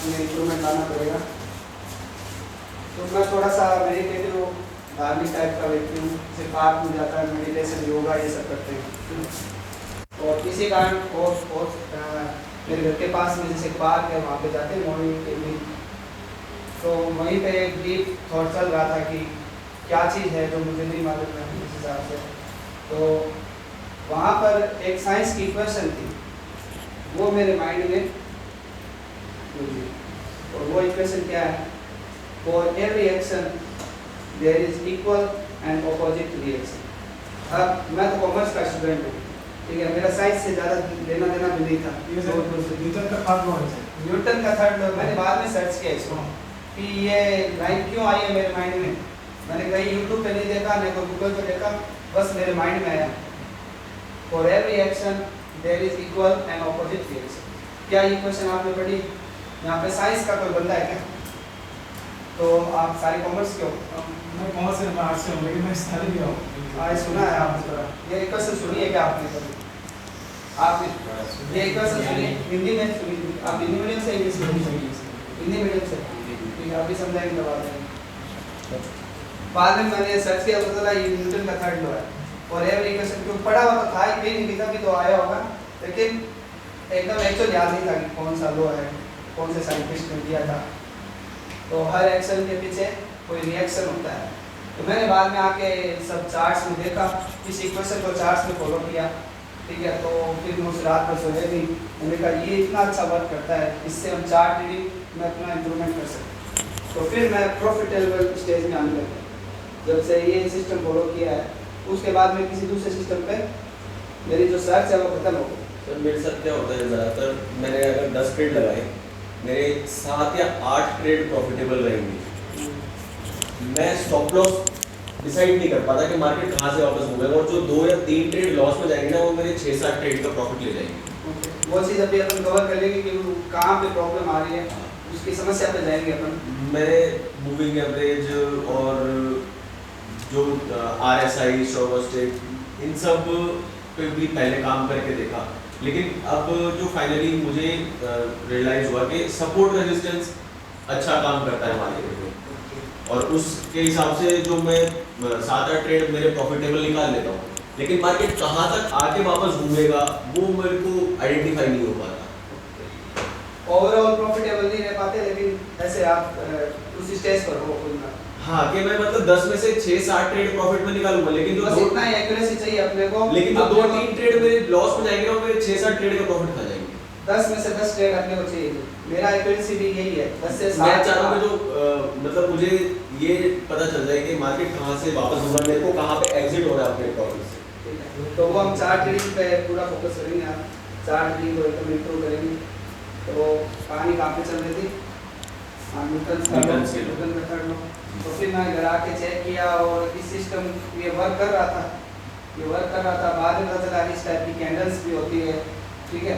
में इम्प्रूवमेंट लाना पड़ेगा। तो मैं थोड़ा सा मेडिटेटिव धार्मिक टाइप का व्यक्ति हूँ, जैसे पार्क में जाता है, मेडिटेशन योगा ये सब करते हैं। और इसी कारण और मेरे घर के पास में जैसे पार्क है, वहाँ पे जाते हैं मॉर्निंग के लिए। तो वहीं पे एक डीप थॉट चल रहा था कि क्या चीज़ है जो मुझे नहीं मालूम है इस हिसाब से। तो वहाँ पर एक साइंस की इक्वेशन थी, वो मेरे माइंड में हुई। और वो इक्वेशन क्या है? For every action there is equal and opposite reaction. अब मैं तो कॉमर्स का स्टूडेंट हूँ, ठीक है, मेरा साइंस से ज़्यादा लेना देना भी नहीं था। न्यूटन का थर्ड लॉ है। न्यूटन का थर्ड लॉ मैंने बाद में सर्च किया इसको कि ये लाइन क्यों आई है मेरे माइंड में। मैंने कहीं यूट्यूब पे नहीं देखा, नहीं तो गूगल पे देखा, बस मेरे माइंड में आया। For every action there is equal and opposite reaction. क्या ये क्वेश्चन आपने पढ़ी? यहाँ पे साइंस का कोई बंदा है क्या? तो आप सारे कॉमर्स के हो? मैं कॉमर्स से आर्ट्स से हूँ, लेकिन मैं स्टडी किया हूँ। हाँ, सुना है आपने थोड़ा। ये क्वेश्चन सुनिए क्या आपने कभी? आपने ये क्वेश्चन सुनिए, हिंदी में सुनिए। आप हिंदी मीडियम से इंग्लिश मीडियम से? हिंदी मीडियम से, ठीक है, अभी समझाएंगे तो बाद में मैंने सर्च किया तो चला ये न्यूटन का थर्ड लॉ है। और एवरी इक्वेशन को पढ़ा हुआ तो था ही, कहीं नहीं भी तो आया होगा, लेकिन एकदम एक्चुअल याद नहीं था कि कौन सा लॉ है, कौन से साइंटिस्ट ने दिया था। तो हर एक्शन के पीछे कोई रिएक्शन होता है। तो मैंने बाद में आके सब चार्ट्स में देखा, इस इक्वेशन को चार्ट्स में फॉलो किया, ठीक है। तो फिर मैं उस रात पर सोया नहीं, मैंने कहा ये इतना अच्छा वर्क करता है, इससे हम चार्ट रीडिंग में अपना इम्प्रूवमेंट कर सकते हैं। तो फिर मैं प्रॉफिटेबल स्टेज में आने लगा। जब से ये सिस्टम फॉलो किया है, उसके बाद में किसी दूसरे सिस्टम पे मेरी जो सर्च है वो खत्म हो गई। सर मेरे साथ क्या होता है, ज़्यादातर मैंने अगर 10 ट्रेड लगाए, मेरे 7 या 8 ट्रेड प्रॉफिटेबल रहेंगे। मैं स्टॉप लॉस डिसाइड नहीं कर पाता कि मार्केट कहाँ से वापस मुड़ेगा, और जो 2 या 3 ट्रेड लॉस में जाएंगे ना, वो मेरे 6-7 ट्रेड का प्रॉफिट ले जाएंगे। वो चीज़ अभी अपन कवर कर लेंगे कि कहाँ पे प्रॉब्लम आ रही है, उसकी समस्या पे जाएंगे अपन। मैंने मूविंग एवरेज और जो RSI, स्टॉक, इन सब पे भी पहले काम करके देखा, लेकिन अब जो फाइनली मुझे रियलाइज हुआ कि सपोर्ट रेजिस्टेंस अच्छा काम करता है मार्केट में, और उसके हिसाब से जो मैं 7-8 ट्रेड मेरे प्रॉफिटेबल निकाल लेता हूँ, लेकिन मार्केट कहाँ तक आके वापस घूमेगा वो मेरे को आइडेंटिफाई नहीं हो पाता। ओवरऑल प्रॉफिटेबल नहीं रह पाते, लेकिन ऐसे आप उस स्टेज पर हो उनका। हाँ, कि मैं मतलब 10 में से 6-7 ट्रेड प्रॉफिट में निकालूंगा, लेकिन जो बस इतना ही एक्यूरेसी चाहिए अपने को। लेकिन जो 2-3 ट्रेड मेरे लॉस में जाएंगे ना, वो मेरे 6-7 ट्रेड का प्रॉफिट खा जाएंगे। 10 में से 10 ट्रेड अपने को चाहिए। मेरा एक्यूरेसी भी यही है, 10 से 7। मैं चाह रहा हूँ जो मतलब मुझे ये पता चल जाए कि मार्केट कहाँ से वापस होगा, मेरे को कहाँ पे एग्जिट हो रहा है अपने प्रॉफिट से। तो वो हम चार्ट रीडिंग पे पूरा फोकस करेंगे। आप चार्ट रीडिंग को एकदम इंप्रूव करेंगे। तो कहानी कहाँ पे चल रही थी? न्यूटन का थर्ड लॉ। तो फिर मैं घर आके चेक किया, और इस सिस्टम ये वर्क कर रहा था, बाद में पता चला इस टाइप की कैंडल्स भी होती है, ठीक है।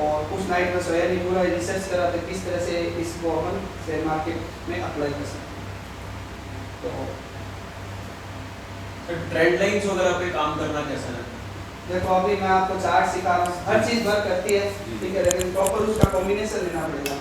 और उस नाइट में सोया नहीं, पूरा रिसर्च करा था किस तरह से इसको अपन शेयर मार्केट में अप्लाई कर सकते हैं। तो ट्रेंड लाइंस वगैरह पे काम करना कैसा है? देखो अभी मैं आपको चार्ट सिखा रहा हूँ, हर चीज़ वर्क करती है, ठीक है, लेकिन प्रॉपर उसका कॉम्बिनेशन लेना पड़ेगा।